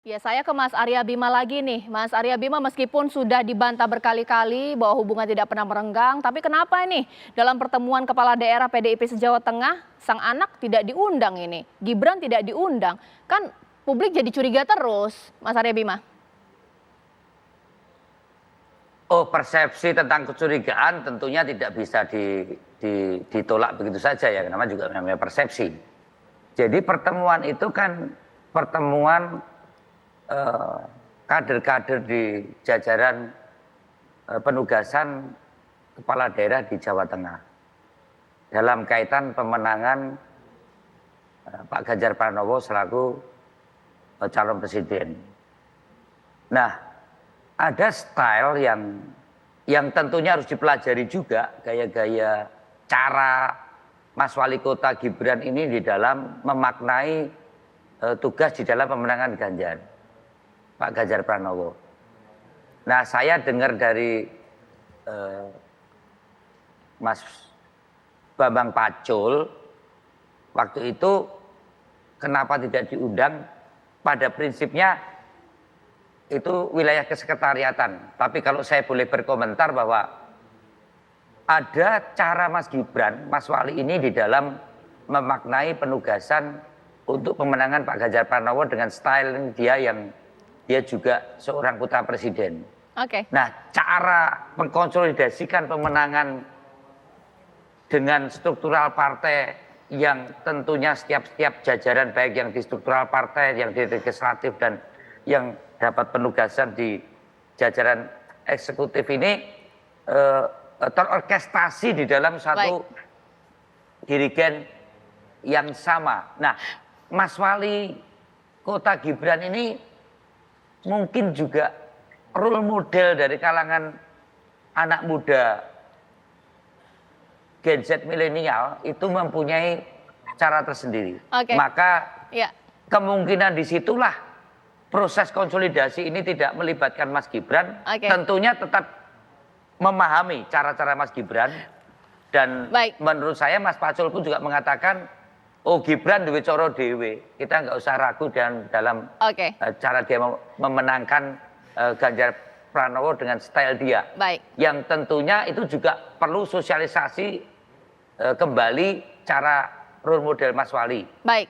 Ya, saya ke Mas Arya Bima lagi nih. Mas Arya Bima, meskipun sudah dibantah berkali-kali bahwa hubungan tidak pernah merenggang, tapi kenapa ini dalam pertemuan kepala daerah PDIP se-Jawa Tengah, sang anak tidak diundang ini, Gibran tidak diundang. Kan publik jadi curiga terus, Mas Arya Bima. Oh, persepsi tentang kecurigaan tentunya tidak bisa ditolak begitu saja ya, karena juga namanya persepsi. Jadi pertemuan itu kan pertemuan kader-kader di jajaran penugasan kepala daerah di Jawa Tengah dalam kaitan pemenangan Pak Ganjar Pranowo selaku calon presiden. Nah, ada style yang tentunya harus dipelajari juga, gaya-gaya cara Mas Wali Kota Gibran ini di dalam memaknai tugas di dalam pemenangan Pak Ganjar Pranowo. Nah, saya dengar dari Mas Bambang Pacul waktu itu kenapa tidak diundang, pada prinsipnya itu wilayah kesekretariatan. Tapi kalau saya boleh berkomentar bahwa ada cara Mas Gibran, Mas Wali ini di dalam memaknai penugasan untuk pemenangan Pak Ganjar Pranowo dengan style dia yang dia juga seorang putra presiden. Oke. Nah, cara mengkonsolidasikan pemenangan dengan struktural partai yang tentunya setiap jajaran, baik yang di struktural partai, yang di legislatif, dan yang dapat penugasan di jajaran eksekutif ini terorkestrasi di dalam satu dirigen yang sama. Nah, Mas Wali Kota Gibran ini mungkin juga role model dari kalangan anak muda Gen Z milenial itu mempunyai cara tersendiri. Maka kemungkinan disitulah proses konsolidasi ini tidak melibatkan Mas Gibran. Tentunya tetap memahami cara-cara Mas Gibran. Dan menurut saya Mas Pacul pun juga mengatakan, oh, Gibran duwe coro dewe, kita nggak usah ragu dalam cara dia memenangkan Ganjar Pranowo dengan style dia. Yang tentunya itu juga perlu sosialisasi kembali cara role model Mas Wali.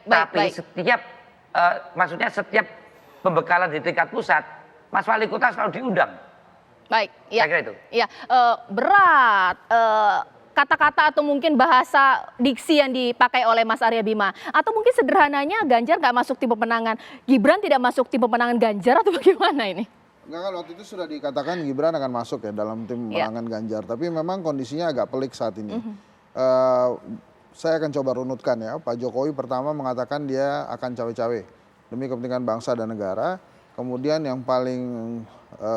Tapi maksudnya setiap pembekalan di tingkat pusat, Mas Wali Kota selalu diundang. Saya kira itu. Iya, berat. Kata-kata atau mungkin bahasa diksi yang dipakai oleh Mas Arya Bima, atau mungkin sederhananya Ganjar nggak masuk tim pemenangan, Gibran tidak masuk tim pemenangan Ganjar, atau bagaimana ini? Enggak, kan waktu itu sudah dikatakan Gibran akan masuk ya dalam tim pemenangan Ganjar, tapi memang kondisinya agak pelik saat ini. Saya akan coba runutkan ya. Pak Jokowi pertama mengatakan dia akan cawe-cawe demi kepentingan bangsa dan negara. Kemudian yang paling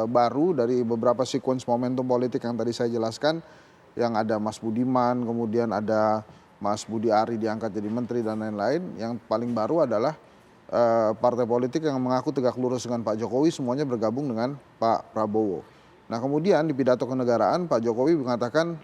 baru dari beberapa sequence momentum politik yang tadi saya jelaskan, yang ada Mas Budiman, kemudian ada Mas Budi Ari diangkat jadi menteri dan lain-lain. Yang paling baru adalah partai politik yang mengaku tegak lurus dengan Pak Jokowi semuanya bergabung dengan Pak Prabowo. Nah, kemudian di pidato kenegaraan Pak Jokowi mengatakan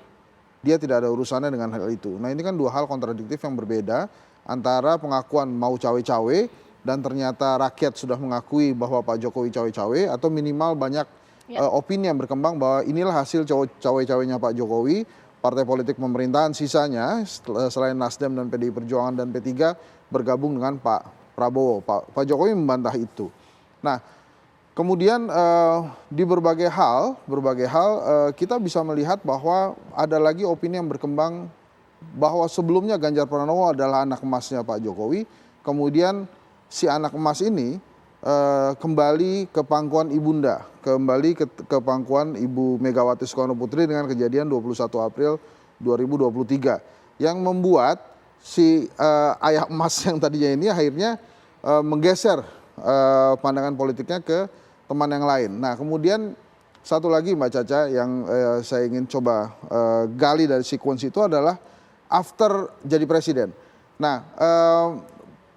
dia tidak ada urusannya dengan hal itu. Nah, ini kan dua hal kontradiktif yang berbeda antara pengakuan mau cawe-cawe dan ternyata rakyat sudah mengakui bahwa Pak Jokowi cawe-cawe, atau minimal banyak opini yang berkembang bahwa inilah hasil cawe-cawenya Pak Jokowi, partai politik pemerintahan sisanya selain Nasdem dan PDI Perjuangan dan P3 bergabung dengan Pak Prabowo. Pak Jokowi membantah itu. Nah, kemudian di berbagai hal kita bisa melihat bahwa ada lagi opini yang berkembang bahwa sebelumnya Ganjar Pranowo adalah anak emasnya Pak Jokowi, kemudian si anak emas ini kembali ke pangkuan ibunda, kembali ke pangkuan Ibu Megawati Soekarno Putri dengan kejadian 21 April 2023 yang membuat si ayah emas yang tadinya ini akhirnya menggeser pandangan politiknya ke teman yang lain. Nah, kemudian satu lagi Mbak Caca yang saya ingin coba gali dari sequence itu adalah after jadi presiden. Nah,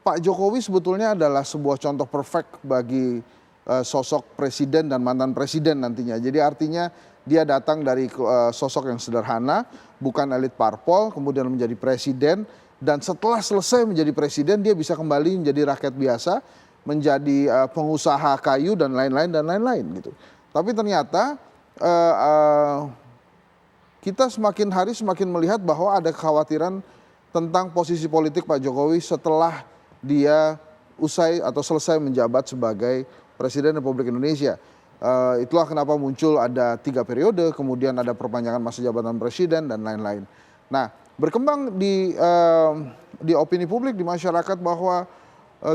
Pak Jokowi sebetulnya adalah sebuah contoh perfect bagi sosok presiden dan mantan presiden nantinya. Jadi artinya dia datang dari sosok yang sederhana, bukan elit parpol, kemudian menjadi presiden, dan setelah selesai menjadi presiden dia bisa kembali menjadi rakyat biasa, menjadi pengusaha kayu dan lain-lain gitu. Tapi ternyata kita semakin hari semakin melihat bahwa ada kekhawatiran tentang posisi politik Pak Jokowi setelah dia usai atau selesai menjabat sebagai Presiden Republik Indonesia. Itulah kenapa muncul ada 3 periode, kemudian ada perpanjangan masa jabatan presiden dan lain-lain. Nah, berkembang di opini publik di masyarakat bahwa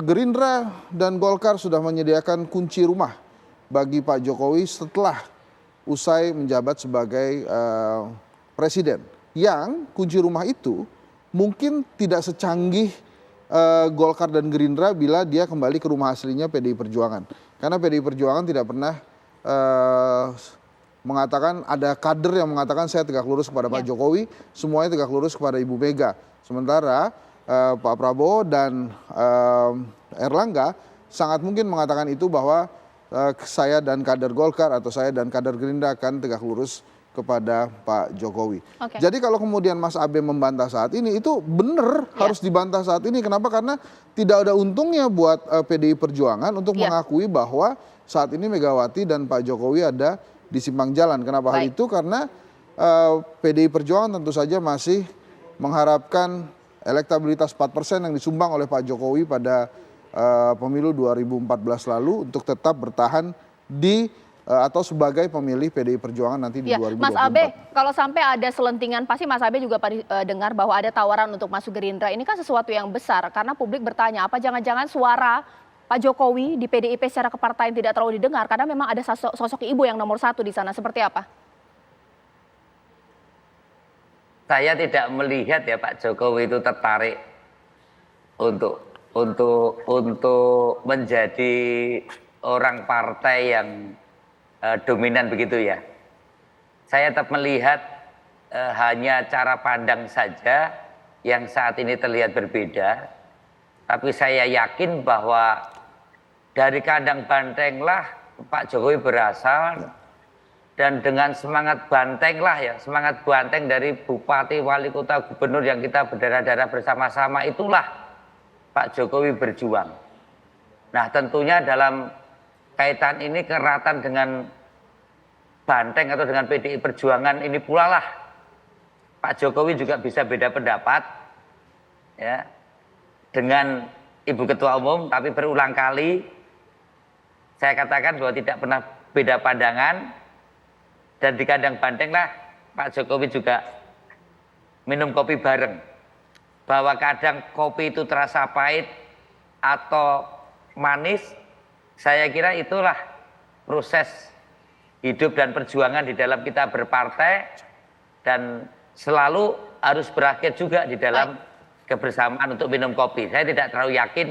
Gerindra dan Golkar sudah menyediakan kunci rumah bagi Pak Jokowi setelah usai menjabat sebagai presiden. Yang kunci rumah itu mungkin tidak secanggih Golkar dan Gerindra bila dia kembali ke rumah aslinya PDI Perjuangan. Karena PDI Perjuangan tidak pernah mengatakan, ada kader yang mengatakan saya tegak lurus kepada Pak Jokowi, semuanya tegak lurus kepada Ibu Mega. Sementara Pak Prabowo dan Erlangga sangat mungkin mengatakan itu bahwa saya dan kader Golkar atau saya dan kader Gerindra akan tegak lurus kepada Pak Jokowi. Jadi kalau kemudian Mas Abe membantah saat ini, itu benar harus dibantah saat ini. Kenapa? Karena tidak ada untungnya buat PDI Perjuangan untuk mengakui bahwa saat ini Megawati dan Pak Jokowi ada di simpang jalan. Kenapa hal itu? Karena PDI Perjuangan tentu saja masih mengharapkan elektabilitas 4% yang disumbang oleh Pak Jokowi pada pemilu 2014 lalu untuk tetap bertahan di atau sebagai pemilih PDI Perjuangan nanti di 2024. Mas Abe, kalau sampai ada selentingan, pasti Mas Abe juga dengar bahwa ada tawaran untuk masuk Gerindra. Ini kan sesuatu yang besar karena publik bertanya, apa jangan-jangan suara Pak Jokowi di PDIP secara kepartaian tidak terlalu didengar karena memang ada sosok ibu yang nomor 1 di sana. Seperti apa? Saya tidak melihat ya Pak Jokowi itu tertarik untuk menjadi orang partai yang dominan begitu ya. Saya tetap melihat hanya cara pandang saja yang saat ini terlihat berbeda. Tapi saya yakin bahwa dari kandang bantenglah Pak Jokowi berasal, dan dengan semangat bantenglah ya, semangat banteng dari bupati, wali kota, gubernur yang kita berdarah-darah bersama-sama, itulah Pak Jokowi berjuang. Nah, tentunya dalam kaitan ini keratan dengan banteng atau dengan PDI Perjuangan ini pula lah Pak Jokowi juga bisa beda pendapat ya dengan Ibu Ketua Umum, tapi berulang kali saya katakan bahwa tidak pernah beda pandangan, dan di kandang banteng lah Pak Jokowi juga minum kopi bareng. Bahwa kadang kopi itu terasa pahit atau manis, saya kira itulah proses hidup dan perjuangan di dalam kita berpartai, dan selalu harus berakhir juga di dalam kebersamaan untuk minum kopi. Saya tidak terlalu yakin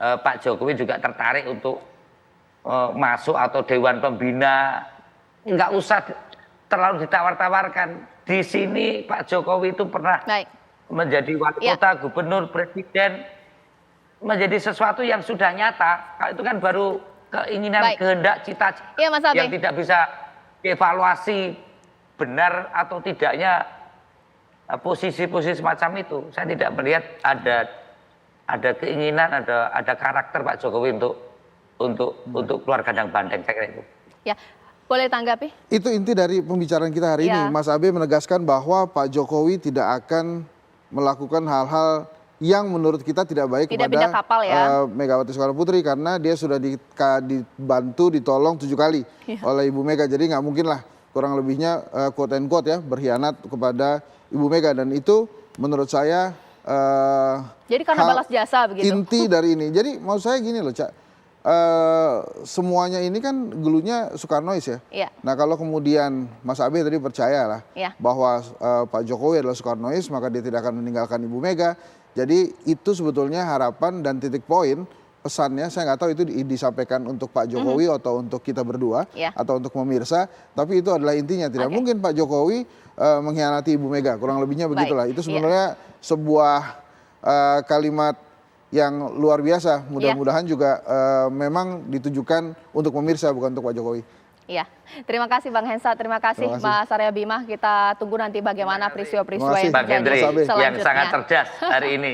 Pak Jokowi juga tertarik untuk masuk atau Dewan Pembina. Nggak usah terlalu ditawar-tawarkan. Di sini Pak Jokowi itu pernah menjadi wali kota, gubernur, presiden, menjadi sesuatu yang sudah nyata. Kalau itu kan baru keinginan, kehendak, cita-cita yang tidak bisa dievaluasi benar atau tidaknya posisi-posisi semacam itu. Saya tidak melihat ada keinginan, ada karakter Pak Jokowi untuk keluar kandang banteng, saya kira itu. Ya, boleh tanggapi? Itu inti dari pembicaraan kita hari ini. Mas Abe menegaskan bahwa Pak Jokowi tidak akan melakukan hal-hal yang menurut kita tidak baik kepada Megawati Soekarno Putri, karena dia sudah dibantu, ditolong 7 kali oleh Ibu Mega. Jadi nggak mungkin lah kurang lebihnya quote and quote ya berkhianat kepada Ibu Mega, dan itu menurut saya jadi karena balas jasa begitu. Inti dari ini. Jadi maksud saya gini loh, Cak. Semuanya ini kan gelunya Soekarnois ya. Nah kalau kemudian Mas Abe tadi percayalah bahwa Pak Jokowi adalah Soekarnois, maka dia tidak akan meninggalkan Ibu Mega. Jadi itu sebetulnya harapan dan titik poin pesannya. Saya nggak tahu itu disampaikan untuk Pak Jokowi atau untuk kita berdua atau untuk pemirsa. Tapi itu adalah intinya. Tidak mungkin Pak Jokowi mengkhianati Ibu Mega. Kurang lebihnya begitulah. Itu sebenarnya sebuah kalimat yang luar biasa. Mudah-mudahan juga memang ditujukan untuk pemirsa, bukan untuk Pak Jokowi. Iya, terima kasih Bang Hensa, terima kasih Mas Arya Bima. Kita tunggu nanti bagaimana peristiwa-peristiwa yang terjadi selanjutnya. Yang sangat cerdas hari ini.